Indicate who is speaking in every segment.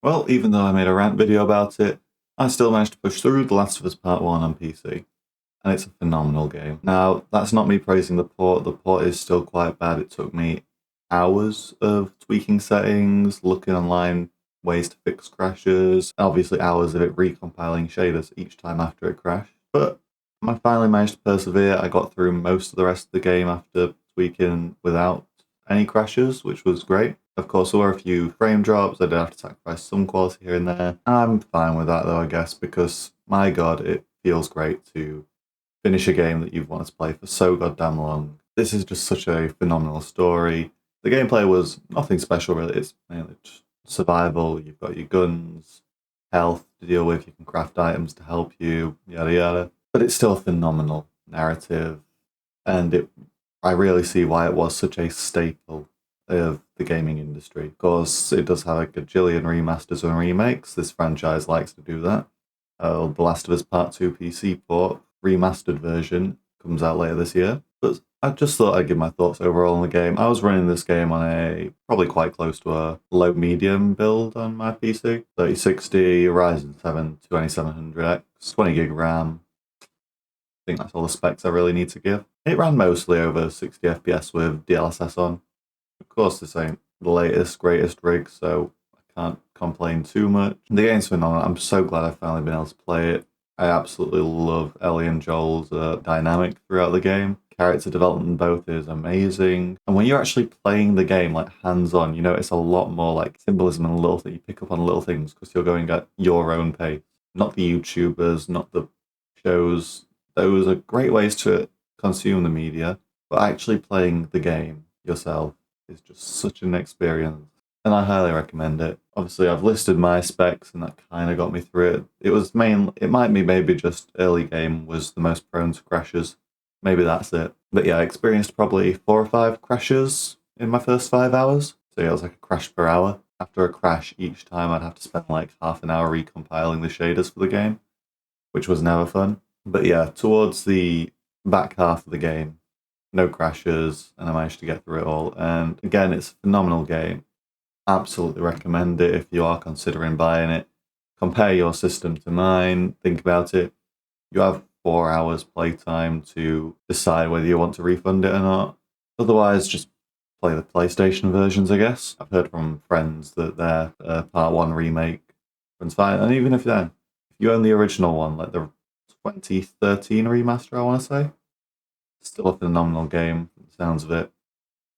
Speaker 1: Well, even though I made a rant video about it, I still managed to push through The Last of Us Part 1 on PC. And it's a phenomenal game. Now, that's not me praising the port. The port is still quite bad. It took me hours of tweaking settings, looking online, ways to fix crashes, obviously hours of it recompiling shaders each time after it crashed. But I finally managed to persevere. I got through most of the rest of the game after tweaking without any crashes, which was great. Of course, there were a few frame drops. I did have to sacrifice some quality here and there. I'm fine with that, though, I guess, because, my god, it feels great to finish a game that you've wanted to play for so goddamn long. This is just such a phenomenal story. The gameplay was nothing special, really. It's mainly just survival. You've got your guns, health to deal with. You can craft items to help you, yada yada. But it's still a phenomenal narrative, and I really see why it was such a staple of the gaming industry. Of course, it does have a gajillion remasters and remakes. This franchise likes to do that. The Last of Us Part 2 PC port remastered version comes out later this year. But I just thought I'd give my thoughts overall on the game. I was running this game on a probably quite close to a low medium build on my PC. 3060, Ryzen 7 2700X, 20 gig RAM. I think that's all the specs I really need to give. It ran mostly over 60 FPS with DLSS on. Of course, this ain't the latest, greatest rig, so I can't complain too much. The game's phenomenal. I'm so glad I've finally been able to play it. I absolutely love Ellie and Joel's dynamic throughout the game. Character development in both is amazing. And when you're actually playing the game, like hands-on, you notice a lot more like symbolism and little things. You pick up on little things because you're going at your own pace. Not the YouTubers, not the shows. Those are great ways to consume the media, but actually playing the game yourself is just such an experience. And I highly recommend it. Obviously, I've listed my specs, and that kind of got me through it. It might be maybe just early game was the most prone to crashes. Maybe that's it. But yeah, I experienced probably 4 or 5 crashes in my first 5 hours. So yeah, it was like a crash per hour. After a crash, each time I'd have to spend like half an hour recompiling the shaders for the game, which was never fun. But yeah, towards the back half of the game, no crashes, and I managed to get through it all. And again, it's a phenomenal game. Absolutely recommend it if you are considering buying it. Compare your system to mine, think about it. You have 4 hours playtime to decide whether you want to refund it or not. Otherwise, just play the PlayStation versions, I guess. I've heard from friends that their Part 1 remake runs fine. And even if you own the original one, like the 2013 remaster, I want to say, still a phenomenal game, from the sounds of it.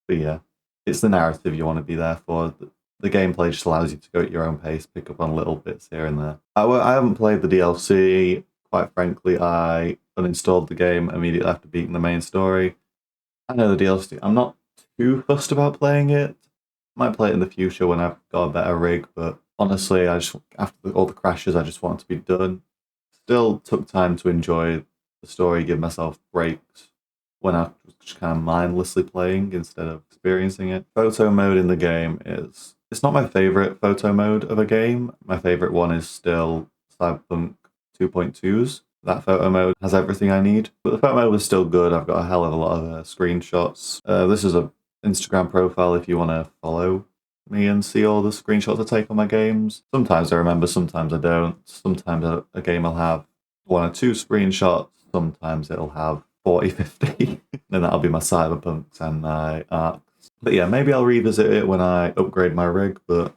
Speaker 1: But yeah, it's the narrative you want to be there for. The gameplay just allows you to go at your own pace, pick up on little bits here and there. I haven't played the DLC. Quite frankly, I uninstalled the game immediately after beating the main story. I know the DLC. I'm not too fussed about playing it. Might play it in the future when I've got a better rig, but honestly, after all the crashes, I just want it to be done. Still took time to enjoy the story, give myself breaks when I was just kind of mindlessly playing instead of experiencing it. Photo mode in the game it's not my favourite photo mode of a game. My favourite one is still Cyberpunk 2.2's. That photo mode has everything I need. But the photo mode was still good. I've got a hell of a lot of screenshots. This is an Instagram profile if you want to follow me and see all the screenshots I take on my games. Sometimes I remember, sometimes I don't. Sometimes a game will have 1 or 2 screenshots. Sometimes it'll have 40, 50. And that'll be my Cyberpunks and my arcs. But yeah, maybe I'll revisit it when I upgrade my rig, but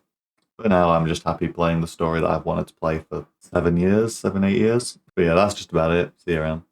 Speaker 1: for now I'm just happy playing the story that I've wanted to play for 7 years, 7, 8 years. But yeah, that's just about it. See you around.